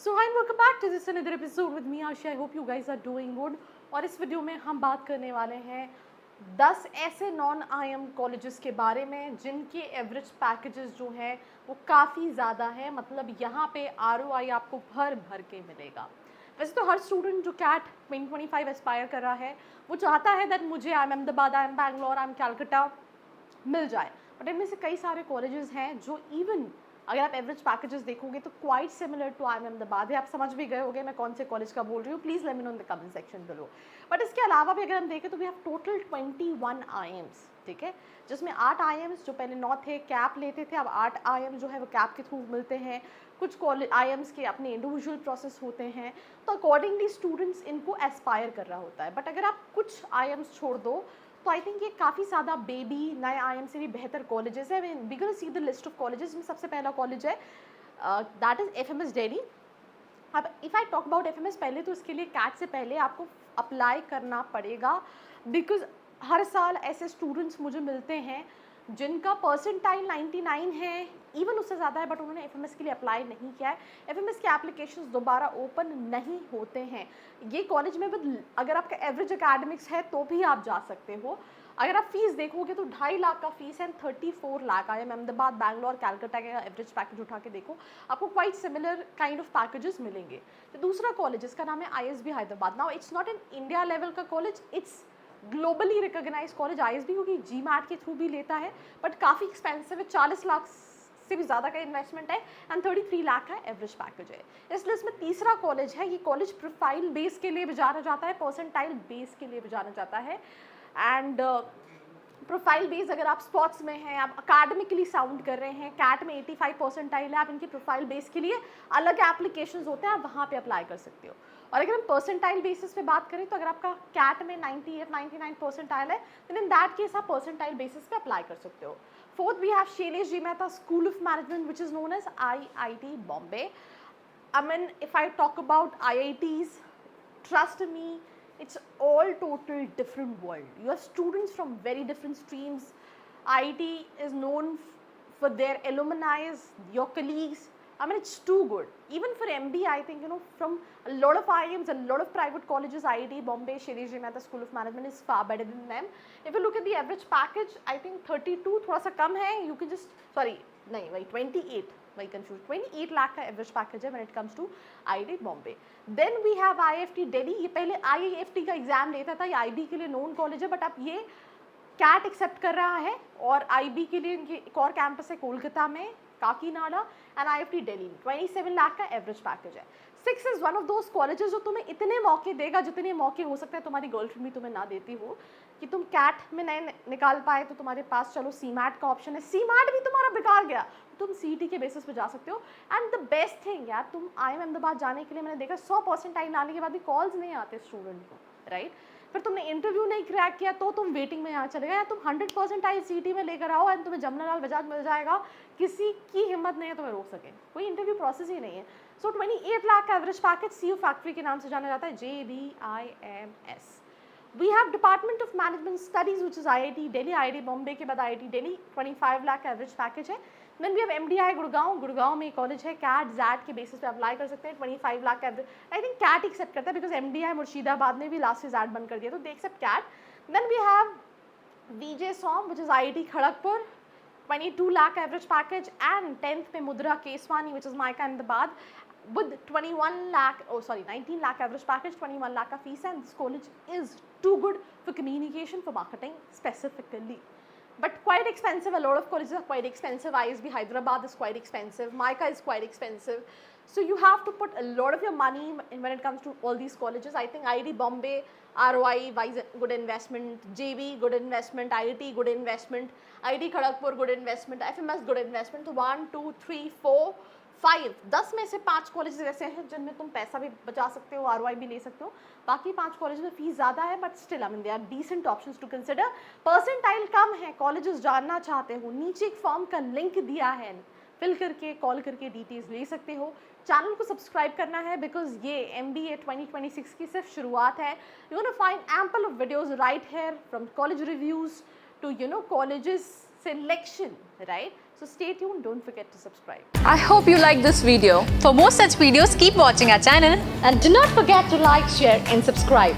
So hi welcome back to this another episode with me Asha. I hope you guys are doing good. और इस video में हम बात करने वाले हैं 10 ऐसे नॉन आईएम कॉलेजेस के बारे में जिनके एवरेज पैकेजेस जो हैं वो काफ़ी ज़्यादा है। मतलब यहाँ पे आरओआई आपको भर भर के मिलेगा। वैसे तो हर स्टूडेंट जो कैट 2025 एस्पायर कर रहा है वो चाहता है दैट मुझे I M Ahmedabad, I M Bangalore, I M Calcutta मिल जाए। बट इनमें से कई सारे कॉलेजेस हैं जो इवन अगर आप एवरेज पैकेजेस देखोगे तो quite similar to I M Ahmedabad है। आप समझ भी गए होंगे मैं कौन से कॉलेज का बोल रही हूँ। Please let me know in the comment section below. But इसके अलावा भी अगर हम देखें तो वी हैव टोटल 21 आईएम्स, ठीक है, जिसमें 8 आईएम्स जो पहले 9 थे कैप लेते थे, अब 8 आईएम जो है वो कैप के थ्रू मिलते हैं। कुछ कॉलेज आईएम्स के अपने इंडिविजुअल प्रोसेस होते हैं, तो अकॉर्डिंगली स्टूडेंट्स इनको एस्पायर कर रहा होता है। बट अगर आप कुछ आईएम्स छोड़ दो तो आई थिंक ये काफ़ी ज़्यादा बेबी नए आईएम से भी बेहतर कॉलेजेस है। We gonna see the list of colleges में सबसे पहला कॉलेज है दैट इज़ एफएमएस दिल्ली। अब if I talk about FMS, पहले तो इसके लिए कैट से पहले आपको अप्लाई करना पड़ेगा बिकॉज हर साल ऐसे स्टूडेंट्स मुझे मिलते हैं जिनका परसेंटाइल 99 है, इवन उससे ज़्यादा है, बट उन्होंने एफएमएस के लिए अप्लाई नहीं किया है। एफएमएस के एप्लीकेशंस दोबारा ओपन नहीं होते हैं। ये कॉलेज में अगर आपका एवरेज एकेडमिक्स है तो भी आप जा सकते हो। अगर आप फीस देखोगे तो 2.5 लाख का फीस है, 34 लाख आई एम अहमदाबाद, बैंगलोर, कैलकाटा का एवरेज पैकेज उठा के देखो आपको quite similar kind of packages मिलेंगे। तो दूसरा कॉलेज इसका नाम है ISB Hyderabad. Now it's not in India level का college, it's globally recognise college. ISB क्योंकि जीमैट के थ्रू भी लेता है बट काफ़ी एक्सपेंसिव है, 40 लाख से भी ज़्यादा का इन्वेस्टमेंट है एंड 33 लाख का एवरेज पैकेज है। इसलिए इसमें तीसरा कॉलेज है। ये कॉलेज प्रोफाइल बेस के लिए भी जाना जाता है, परसेंटाइल बेस के लिए भी जाना जाता है। एंड प्रोफाइल बेस अगर आप स्पोर्ट्स में हैं, आप अकाडमिकली साउंड कर रहे हैं, कैट में 85 परसेंटाइल है, आप इनकी प्रोफाइल बेस के लिए अलग एप्लीकेशंस होते हैं, आप वहाँ पे अप्लाई कर सकते हो। और अगर हम परसेंटाइल बेसिस पे बात करें तो अगर आपका कैट में 98-99 परसेंटाइल है तो इन दैट केस आप परसेंटाइल बेसिस पे अप्लाई कर सकते हो। Fourth we have Shailesh J Mehta school of management which is known as IIT Bombay. I mean, if I talk about IITs, trust me, it's all total different world. You have students from very different streams. IIT is known for their alumni, your colleagues. I mean, it's too good. Even for MBA, I think, from a lot of IIMs, a lot of private colleges, IIT, Bombay, Shiriji Mehta School of Management is far better than them. If you look at the average package, I think 32, थोड़ा सा कम है. You can just, sorry, नहीं, वही 28. वही confuse, 28 lakh का average package है when it comes to IIT Bombay. Then we have IFT Delhi. ये पहले आईआईएफटी का एग्जाम लेता था, ये आईबी के लिए नोन कॉलेज है, बट अब ये कैट एक्सेप्ट कर रहा है और आईबी के लिए इनकी एक और कैंपस है कोलकाता में, काकीनाडा, एंड आईएफटी दिल्ली। 27 लाख का एवरेज पैकेज है। 6 is one of those colleges जो तुम्हें इतने मौके देगा जितने मौके हो सकते हैं तुम्हारी गर्लफ्रेंड भी तुम्हें ना देती हो कि तुम कैट में नए निकाल पाए। तो तुम्हारे पास चलो सीमैट का ऑप्शन है, सीमैट भी तुम्हारा बेकार गया तुम सीईटी के बेसिस पे जा सकते हो। एंड द बेस्ट थिंग यार, तुम आईएम अहमदाबाद जाने के लिए मैंने देखा 100 परसेंटाइल आने के बाद भी कॉल्स नहीं आते स्टूडेंट को, राइट। फिर तुमने इंटरव्यू नहीं क्रैक किया तो तुम वेटिंग में यहाँ चले गए, या तुम 100 परसेंटाइल सीईटी में लेकर आओ एंड तुम्हें जमनालाल बजाज मिल जाएगा। किसी की हिम्मत नहीं है तुम्हें रोक सके, कोई इंटरव्यू प्रोसेस ही नहीं है। सो 28 लाख का एवरेज पैकेज सीयू फैक्ट्री के नाम से जाना जाता है, JBIMS। We have Department of Management Studies which is IIT Delhi, IIT Bombay के बाद IIT Delhi, 25 लाख का एवरेज पैकेज है। Then we have MDI Gurgaon, Gurgaon में कॉलेज है, कैट जैट के बेसिस पे अप्लाई कर सकते हैं, 25 लाख का average. I think CAT accept करता है बिकॉज MDI मुर्शिदाबाद ने भी लास्ट से जैट बंद कर दिया, तो they accept CAT. Then we have VJ SOM which is IIT Kharagpur, 22 lakh का एवरेज पैकेज। एंड 10th में Mudra Keswani which is MICA Ahmedabad with 21 lakh, 19 lakh average package, 21 lakh का fees, and this college is too good for communication, for marketing specifically, but quite expensive. A lot of colleges are quite expensive. ISB Hyderabad is quite expensive, Mica is quite expensive, so you have to put a lot of your money in when it comes to all these colleges. I think IIT Bombay, ROI wise good investment, JB good investment, IIT good investment, IIT Kharagpur good investment, FMS good investment. So 1 2 3 4 5 10 में से 5 college ऐसे हैं जिनमें तुम पैसा भी बचा सकते हो, आरओआई भी ले सकते हो। बाकी 5 कॉलेज में फीस ज़्यादा है but still I mean they are decent options to consider. Percentile कम है, कॉलेजेस जानना चाहते हो, नीचे एक फॉर्म का लिंक दिया है, फिल करके कॉल करके डिटेल्स ले सकते हो। चैनल को सब्सक्राइब करना है बिकॉज ये MBA 2026 की सिर्फ शुरुआत है। You gonna find ample of videos right here from college reviews to colleges selection, right? So stay tuned, don't forget to subscribe. I hope you like this video. For more such videos, keep watching our channel. And do not forget to like, share and subscribe.